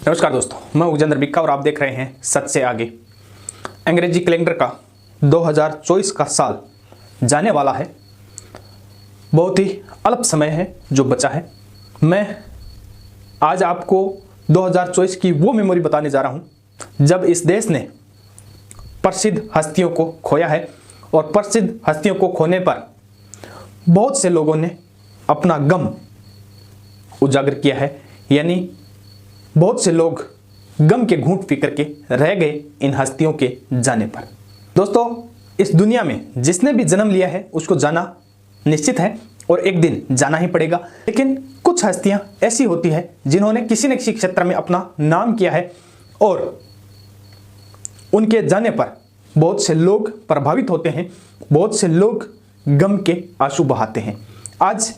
नमस्कार दोस्तों, मैं उजेंद्र बिक्का और आप देख रहे हैं सच से आगे। अंग्रेजी कैलेंडर का 2024 का साल जाने वाला है। बहुत ही अल्प समय है जो बचा है। मैं आज आपको 2024 की वो मेमोरी बताने जा रहा हूं जब इस देश ने प्रसिद्ध हस्तियों को खोया है और प्रसिद्ध हस्तियों को खोने पर बहुत से लोगों ने अपना गम उजागर किया है। यानी बहुत से लोग गम के घूंट पी करके रह गए इन हस्तियों के जाने पर। दोस्तों, इस दुनिया में जिसने भी जन्म लिया है उसको जाना निश्चित है और एक दिन जाना ही पड़ेगा। लेकिन कुछ हस्तियां ऐसी होती है जिन्होंने किसी न किसी क्षेत्र में अपना नाम किया है और उनके जाने पर बहुत से लोग प्रभावित होते हैं, बहुत से लोग गम के आंसू बहाते हैं। आज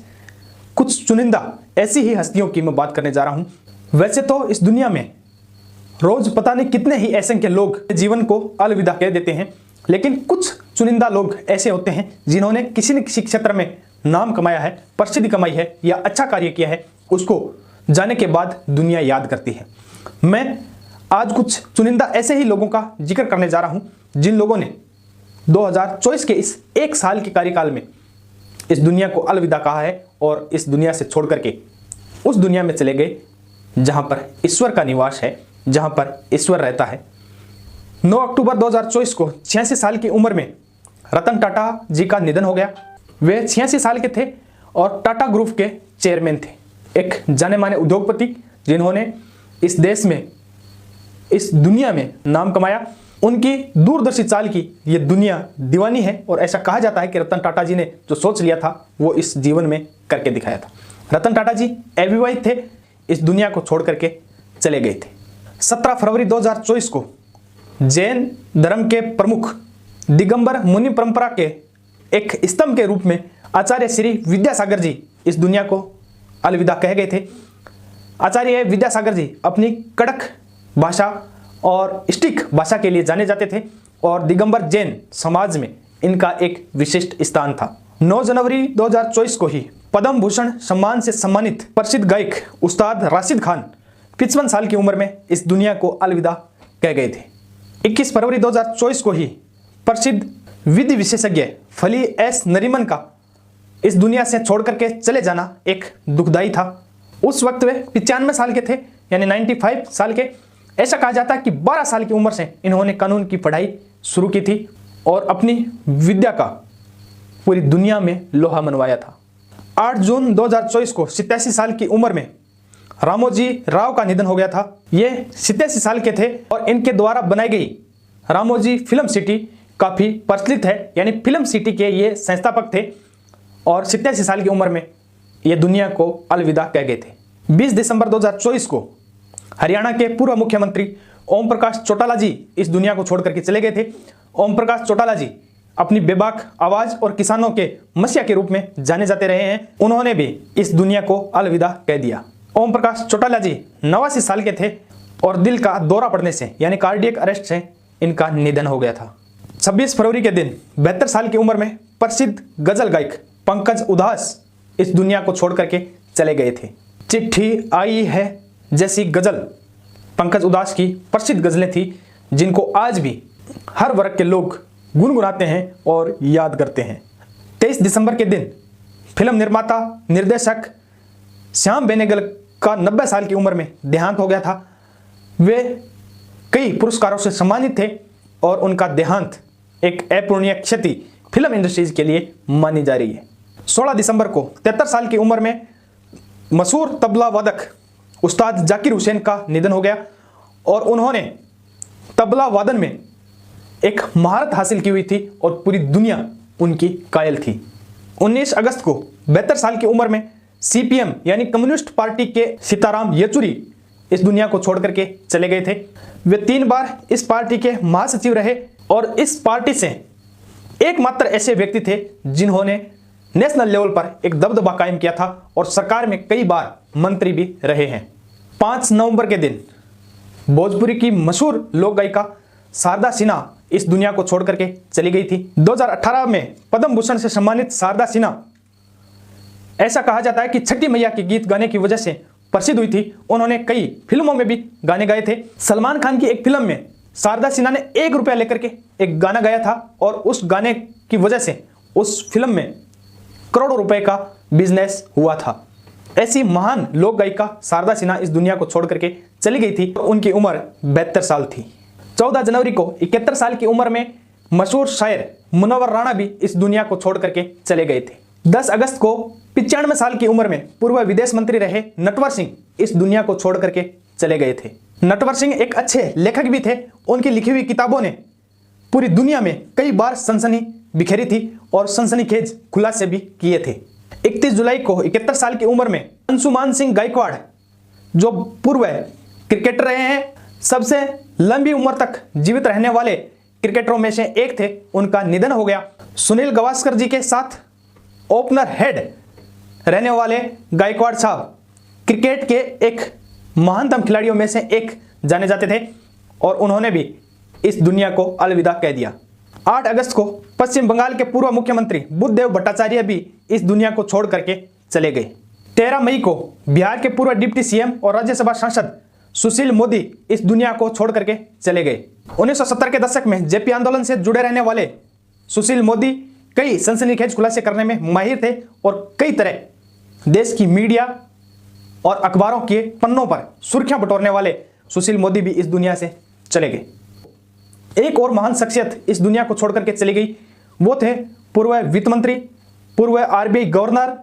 कुछ चुनिंदा ऐसी ही हस्तियों की मैं बात करने जा रहा हूं। वैसे तो इस दुनिया में रोज पता नहीं कितने ही असंख्य लोग जीवन को अलविदा कह देते हैं, लेकिन कुछ चुनिंदा लोग ऐसे होते हैं जिन्होंने किसी न किसी क्षेत्र में नाम कमाया है, प्रसिद्धि कमाई है या अच्छा कार्य किया है। उसको जाने के बाद दुनिया याद करती है। मैं आज कुछ चुनिंदा ऐसे ही लोगों का जिक्र करने जा रहा हूं जिन लोगों ने 2024 के इस एक साल के कार्यकाल में इस दुनिया को अलविदा कहा है और इस दुनिया से छोड़ करके उस दुनिया में चले गए जहां पर ईश्वर का निवास है, जहां पर ईश्वर रहता है। 9 अक्टूबर 2024 को 86 साल की उम्र में रतन टाटा जी का निधन हो गया। वे 86 साल के थे और टाटा ग्रुप के चेयरमैन थे। एक जाने माने उद्योगपति जिन्होंने इस देश में, इस दुनिया में नाम कमाया। उनकी दूरदर्शी चाल की ये दुनिया दीवानी है और ऐसा कहा जाता है कि रतन टाटा जी ने जो सोच लिया था वो इस जीवन में करके दिखाया था। रतन टाटा जी अविवाहित थे, इस दुनिया को छोड़ करके चले गए थे। 17 फरवरी 2024 को जैन धर्म के प्रमुख दिगंबर मुनि परंपरा के एक स्तंभ के रूप में आचार्य श्री विद्यासागर जी इस दुनिया को अलविदा कह गए थे। आचार्य विद्यासागर जी अपनी कड़क भाषा और स्टिक भाषा के लिए जाने जाते थे और दिगंबर जैन समाज में इनका एक विशिष्ट स्थान था। 9 जनवरी 2024 को ही पद्म भूषण सम्मान से सम्मानित प्रसिद्ध गायक उस्ताद राशिद खान 55 साल की उम्र में इस दुनिया को अलविदा कह गए थे। 21 फरवरी 2024 को ही प्रसिद्ध विधि विशेषज्ञ फली एस नरीमन का इस दुनिया से छोड़ करके चले जाना एक दुखदाई था। उस वक्त वे 95 साल के थे, यानी 95 साल के। ऐसा कहा जाता है कि 12 साल की उम्र से इन्होंने कानून की पढ़ाई शुरू की थी और अपनी विद्या का पूरी दुनिया में लोहा मनवाया था। 8 जून 2024 को 87 साल की उम्र में रामोजी राव का निधन हो गया था। ये 87 साल के थे और इनके द्वारा बनाई गई रामोजी फिल्म सिटी काफी प्रचलित है, यानी फिल्म सिटी के ये संस्थापक थे और 87 साल की उम्र में ये दुनिया को अलविदा कह गए थे। 20 दिसंबर 2024 को हरियाणा के पूर्व मुख्यमंत्री ओम प्रकाश चौटाला जी इस दुनिया को छोड़ करके चले गए थे। ओम प्रकाश चौटाला जी अपनी बेबाक आवाज और किसानों के मसीहा के रूप में जाने जाते रहे हैं। उन्होंने भी इस दुनिया को अलविदा कह दिया। ओम प्रकाश चौटाला जी 89 साल के थे और दिल का दौरा पड़ने से, यानी कार्डियक अरेस्ट से इनका निधन हो गया था। 26 फरवरी के दिन 72 साल की उम्र में प्रसिद्ध गजल गायक पंकज उधास इस दुनिया को छोड़ करके चले गए थे। चिट्ठी आई है जैसी गजल पंकज उधास की प्रसिद्ध गजलें थी जिनको आज भी हर वर्ग के लोग गुनगुनाते हैं और याद करते हैं। 23 दिसंबर के दिन फिल्म निर्माता निर्देशक श्याम बेनेगल का 90 साल की उम्र में देहांत हो गया था। वे कई पुरस्कारों से सम्मानित थे और उनका देहांत एक अपूरणीय क्षति फिल्म इंडस्ट्रीज के लिए मानी जा रही है। 16 दिसंबर को 73 साल की उम्र में मशहूर तबला वादक उस्ताद जाकिर हुसैन का निधन हो गया और उन्होंने तबला वादन में एक महारत हासिल की हुई थी और पूरी दुनिया उनकी कायल थी। 19 अगस्त को 72 साल की उम्र में सीपीएम यानी कम्युनिस्ट पार्टी के सीताराम येचुरी इस दुनिया को छोड़ करके चले गए थे। वे 3 बार इस पार्टी के महासचिव रहे और इस पार्टी से एकमात्र ऐसे व्यक्ति थे जिन्होंने नेशनल लेवल पर एक दबदबा कायम किया था और सरकार में कई बार मंत्री भी रहे हैं। 5 नवंबर के दिन भोजपुरी की मशहूर लोक गायिका शारदा सिन्हा इस दुनिया को छोड़ करके चली गई थी। 2018 में पद्म भूषण से सम्मानित शारदा सिन्हा, ऐसा कहा जाता है कि छठी मैया के गीत गाने की वजह से प्रसिद्ध हुई थी। उन्होंने कई फिल्मों में भी गाने गाए थे। सलमान खान की एक फिल्म में शारदा सिन्हा ने 1 रुपया लेकर के एक गाना गाया था और उस गाने की वजह से उस फिल्म में करोड़ों रुपए का बिजनेस हुआ था। ऐसी महान लोक गायिका शारदा सिन्हा इस दुनिया को छोड़ करके चली गई थी। उनकी उम्र 72 साल थी। 14 जनवरी को 71 साल की उम्र में मशहूर शायर मुनव्वर राणा भी इस दुनिया को छोड़ करके चले गए थे। 10 अगस्त को 95 साल की उम्र में पूर्व विदेश मंत्री रहे नटवर सिंह इस दुनिया को छोड़ करके चले गए थे। नटवर सिंह एक अच्छे लेखक भी थे। उनकी लिखी हुई किताबों ने पूरी दुनिया में कई बार सनसनी बिखेरी थी और सनसनीखेज खुलासे भी किए थे। 31 जुलाई को 71 साल की उम्र में अंशुमान सिंह गायकवाड़, जो पूर्व क्रिकेटर रहे हैं, सबसे लंबी उम्र तक जीवित रहने वाले क्रिकेटरों में से एक थे, उनका निधन हो गया। सुनील गावस्कर जी के साथ ओपनर हेड रहने वाले गायकवाड़ साहब क्रिकेट के एक महानतम खिलाड़ियों में से एक जाने जाते थे और उन्होंने भी इस दुनिया को अलविदा कह दिया। 8 अगस्त को पश्चिम बंगाल के पूर्व मुख्यमंत्री बुद्धदेव भट्टाचार्य भी इस दुनिया को छोड़ करके चले गए। 13 मई को बिहार के पूर्व डिप्टी सीएम और राज्यसभा सांसद सुशील मोदी इस दुनिया को छोड़ करके चले गए। 1970 के दशक में जेपी आंदोलन से जुड़े रहने वाले सुशील मोदी कई सनसनीखेज खुलासे करने में माहिर थे और कई तरह देश की मीडिया और अखबारों के पन्नों पर सुर्खियां बटोरने वाले सुशील मोदी भी इस दुनिया से चले गए। एक और महान शख्सियत इस दुनिया को छोड़ करके चली गई, वो थे पूर्व वित्त मंत्री, पूर्व आरबीआई गवर्नर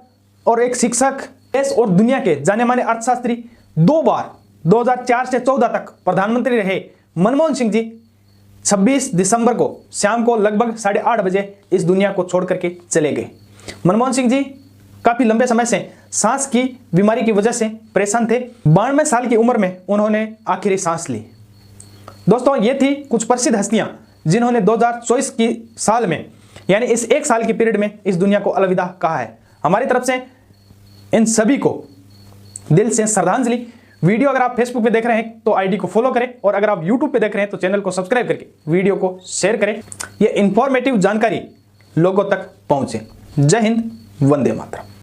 और एक शिक्षक, देश और दुनिया के जाने माने अर्थशास्त्री, 2 बार 2004 से 14 तक प्रधानमंत्री रहे मनमोहन सिंह जी 26 दिसंबर को शाम को लगभग 8:30 बजे इस दुनिया को छोड़ करके चले गए। मनमोहन सिंह जी काफी लंबे समय से सांस की बीमारी की वजह से परेशान थे। 92 साल की उम्र में उन्होंने आखिरी सांस ली। दोस्तों, ये थी कुछ प्रसिद्ध हस्तियां जिन्होंने 2024 की साल में, यानी इस 1 साल की पीरियड में इस दुनिया को अलविदा कहा है। हमारी तरफ से इन सभी को दिल से श्रद्धांजलि। वीडियो अगर आप फेसबुक पे देख रहे हैं तो आईडी को फॉलो करें और अगर आप यूट्यूब पे देख रहे हैं तो चैनल को सब्सक्राइब करके वीडियो को शेयर करें। ये इंफॉर्मेटिव जानकारी लोगों तक पहुंचे। जय हिंद, वंदे मातरम।